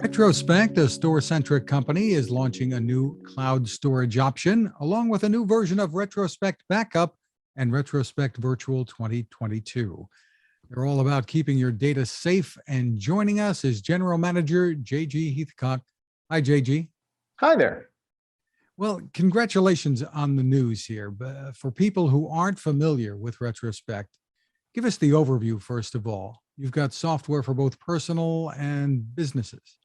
Retrospect, a store-centric company, is launching a new cloud storage option, along with a new version of Retrospect Backup and Retrospect Virtual 2022. They're all about keeping your data safe, and joining us is General Manager JG Heithcock. Hi, JG. Hi there. Well, congratulations on the news here. But for people who aren't familiar with Retrospect, give us the overview first of all. You've got software for both personal and businesses.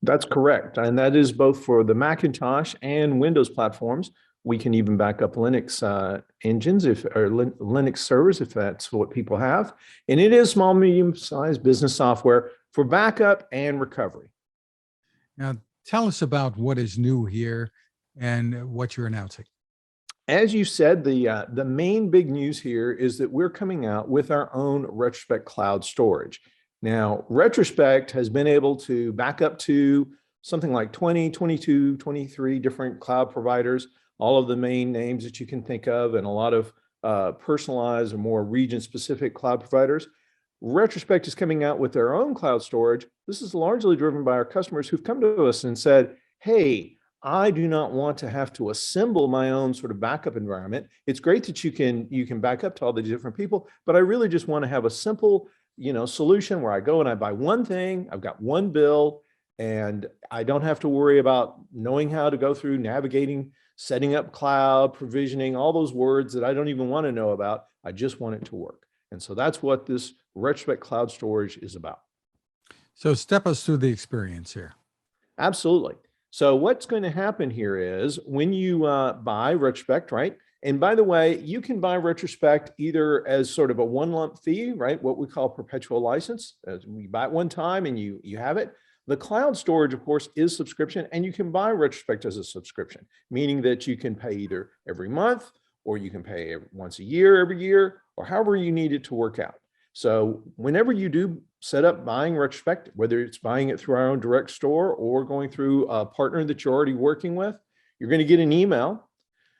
That's correct. And that is both for the Macintosh and Windows platforms. We can even back up Linux engines or Linux servers if that's what people have. And it is small, medium-sized business software for backup and recovery. Now, tell us about what is new here and what you're announcing. As you said, the main big news here is that we're coming out with our own Retrospect cloud storage. Now, Retrospect has been able to back up to something like 20, 22, 23 different cloud providers, all of the main names that you can think of, and a lot of personalized or more region-specific cloud providers. Retrospect is coming out with their own cloud storage. This is largely driven by our customers who've come to us and said, hey, I do not want to have to assemble my own sort of backup environment. It's great that you can back up to all these different people, but I really just want to have a simple solution where I go and I buy one thing, I've got one bill, and I don't have to worry about knowing how to go through navigating, setting up cloud, provisioning, all those words that I don't even want to know about. I just want it to work. And so that's what this Retrospect cloud storage is about. So step us through the experience here. Absolutely. So what's going to happen here is when you buy Retrospect, right? And by the way, you can buy Retrospect either as sort of a one lump fee, right? What we call perpetual license. As you buy it one time and you have it. The cloud storage, of course, is subscription, and you can buy Retrospect as a subscription, meaning that you can pay either every month or you can pay once a year, every year, or however you need it to work out. So whenever you do set up buying Retrospect, whether it's buying it through our own direct store or going through a partner that you're already working with, you're going to get an email.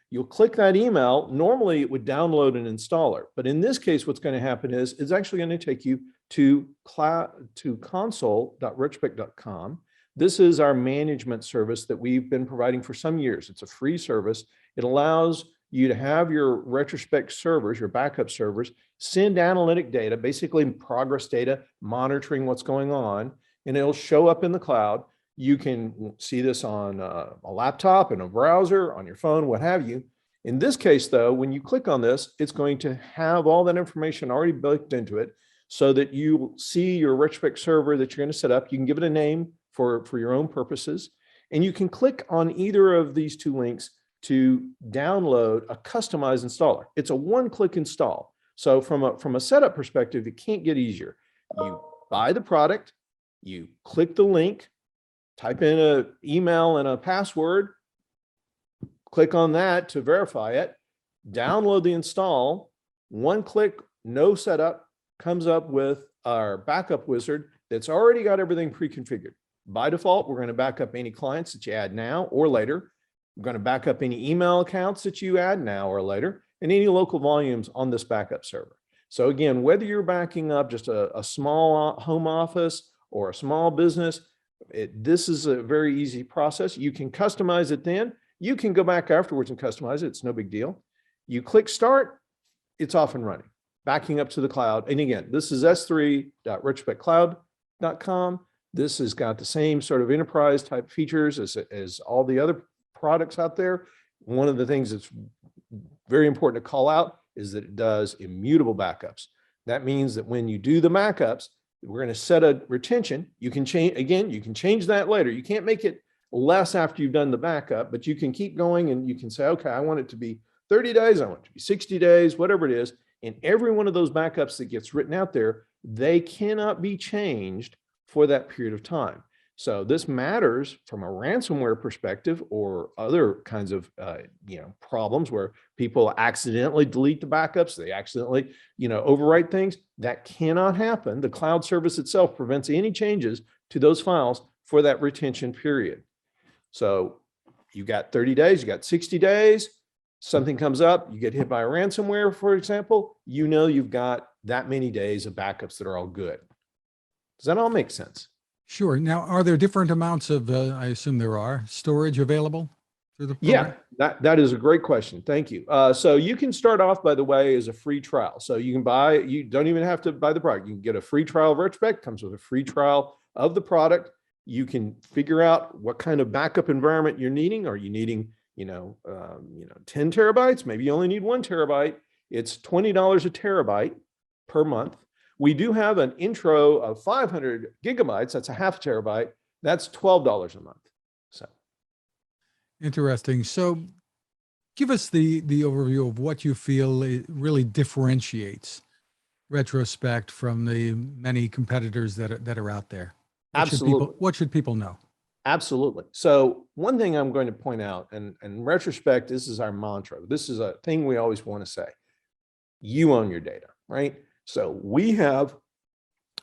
You'll click that email. Normally it would download an installer, but in this case, what's going to happen is it's actually going to take you to console.retrospect.com. This is our management service that we've been providing for some years. It's a free service. It allows you to have your Retrospect servers, your backup servers, send analytic data, basically progress data, monitoring what's going on, and it'll show up in the cloud. You can see this on a laptop, in a browser, on your phone, what have you. In this case, though, when you click on this, it's going to have all that information already built into it so that you see your Retrospect server that you're going to set up. You can give it a name for your own purposes, and you can click on either of these two links to download a customized installer. It's a one-click install. So from a setup perspective, it can't get easier. You buy the product, you click the link, type in an email and a password, click on that to verify it, download the install, one click, no setup, comes up with our backup wizard that's already got everything pre-configured. By default, we're going to back up any clients that you add now or later. We're going to back up any email accounts that you add now or later, and any local volumes on this backup server. So again, whether you're backing up just a small home office or a small business, this is a very easy process. You can customize it then. You can go back afterwards and customize it. It's no big deal. You click start, it's off and running, backing up to the cloud. And again, this is s3.retrospectcloud.com. This has got the same sort of enterprise type features as all the other products out there. One of the things that's very important to call out is that it does immutable backups. That means that when you do the backups, we're going to set a retention. You can change, again, you can change that later. You can't make it less after you've done the backup, but you can keep going and you can say, okay, I want it to be 30 days, I want it to be 60 days, whatever it is. And every one of those backups that gets written out there, they cannot be changed for that period of time. So this matters from a ransomware perspective or other kinds of problems where people accidentally delete the backups, they accidentally overwrite things. That cannot happen. The cloud service itself prevents any changes to those files for that retention period. So you got 30 days, you got 60 days, something comes up, you get hit by a ransomware, for example, you've got that many days of backups that are all good. Does that all make sense? Sure. Now, are there different amounts of, I assume there are, storage available through the program? Yeah, that is a great question. Thank you. So you can start off, by the way, as a free trial. So you can buy, you don't even have to buy the product. You can get a free trial of Retrospect, comes with a free trial of the product. You can figure out what kind of backup environment you're needing. Are you needing, 10 terabytes? Maybe you only need 1 terabyte. It's $20 a terabyte per month. We do have an intro of 500 gigabytes. That's a half terabyte. That's $12 a month. So. Interesting. So give us the overview of what you feel it really differentiates Retrospect from the many competitors that are out there. Absolutely. What should people know? Absolutely. So one thing I'm going to point out, and Retrospect, this is our mantra. This is a thing we always want to say. You own your data, right? So we have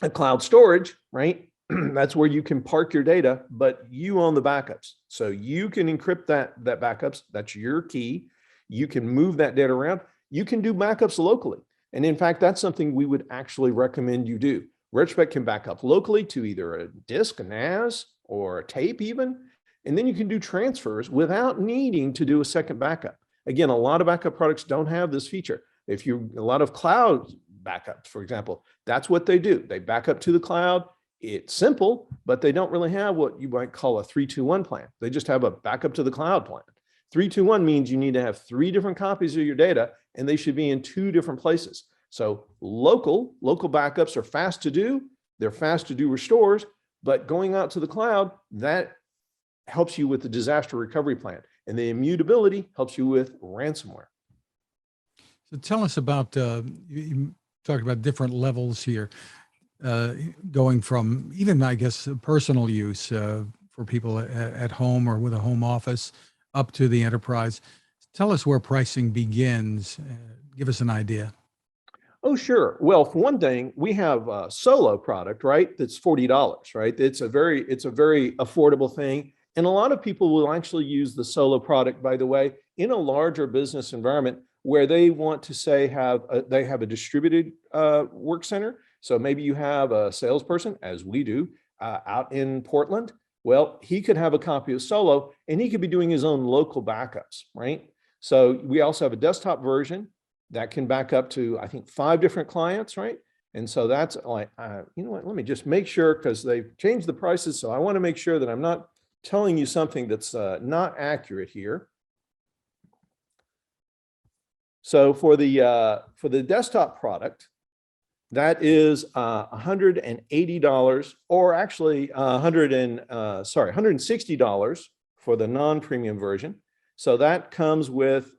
a cloud storage, right? That's where you can park your data, but you own the backups. So you can encrypt that backups. That's your key. You can move that data around. You can do backups locally. And in fact, that's something we would actually recommend you do. Retrospect can back up locally to either a disk, a NAS, or a tape even. And then you can do transfers without needing to do a second backup. Again, a lot of backup products don't have this feature. A lot of cloud backups, for example, that's what they do. They back up to the cloud. It's simple, but they don't really have what you might call a 3-2-1 plan. They just have a backup to the cloud plan. 3-2-1 means you need to have 3 different copies of your data, and they should be in 2 different places. So local backups are fast to do. They're fast to do restores, but going out to the cloud, that helps you with the disaster recovery plan. And the immutability helps you with ransomware. So tell us about, you talked about different levels here. Going from even, I guess, personal use for people at home or with a home office up to the enterprise. Tell us where pricing begins. Give us an idea. Oh, sure. Well, for one thing, we have a solo product, right? That's $40, right? It's a very affordable thing. And a lot of people will actually use the solo product, by the way, in a larger business environment where they want to say they have a distributed work center. So maybe you have a salesperson, as we do, out in Portland. Well, he could have a copy of Solo and he could be doing his own local backups, right? So we also have a desktop version that can back up to, I think, 5 different clients, right? And so that's like, you know what, let me just make sure, because they've changed the prices. So I want to make sure that I'm not telling you something that's not accurate here. So for the desktop product, that is $180, or actually $160 for the non-premium version. So that comes with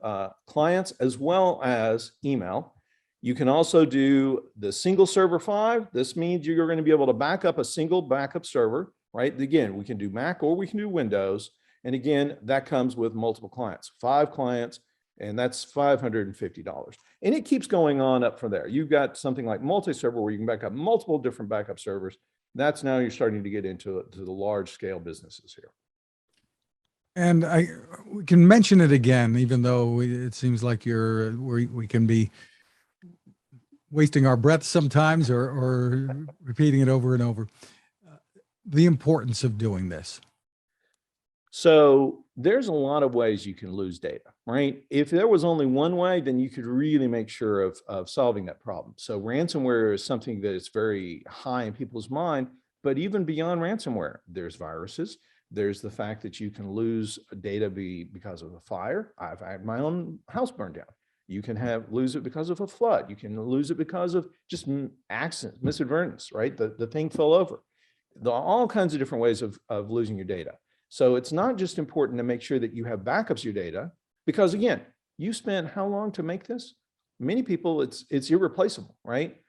clients as well as email. You can also do the single server 5. This means you're going to be able to back up a single backup server, right? Again, we can do Mac or we can do Windows. And again, that comes with multiple clients, 5 clients, and that's $550. And it keeps going on up from there. You've got something like multi-server where you can back up multiple different backup servers. That's now you're starting to get into the large scale businesses here. And we can mention it again, even though it seems like we can be wasting our breath sometimes or repeating it over and over. The importance of doing this. So there's a lot of ways you can lose data, right? If there was only one way, then you could really make sure of solving that problem. So ransomware is something that is very high in people's mind, but even beyond ransomware, there's viruses. There's the fact that you can lose data because of a fire. I've had my own house burned down. You can lose it because of a flood. You can lose it because of just accidents, misadvertence, right? The thing fell over. There are all kinds of different ways of losing your data. So it's not just important to make sure that you have backups of your data, because again, you spent how long to make this? Many people, it's irreplaceable, right?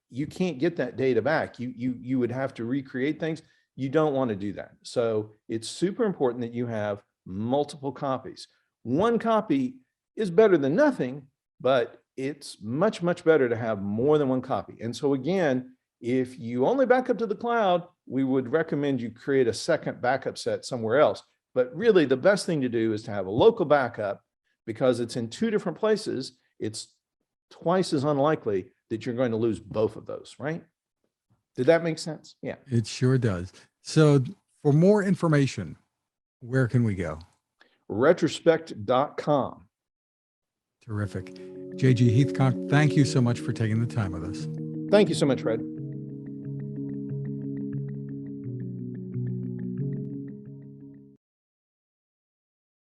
You can't get that data back. You would have to recreate things. You don't want to do that. So it's super important that you have multiple copies. One copy is better than nothing, but it's much, much better to have more than one copy. And so again, if you only back up to the cloud, we would recommend you create a second backup set somewhere else. But really the best thing to do is to have a local backup, because it's in 2 different places. It's twice as unlikely that you're going to lose both of those, right? Did that make sense? Yeah. It sure does. So for more information, where can we go? Retrospect.com. Terrific. JG Heithcock, thank you so much for taking the time with us. Thank you so much, Fred.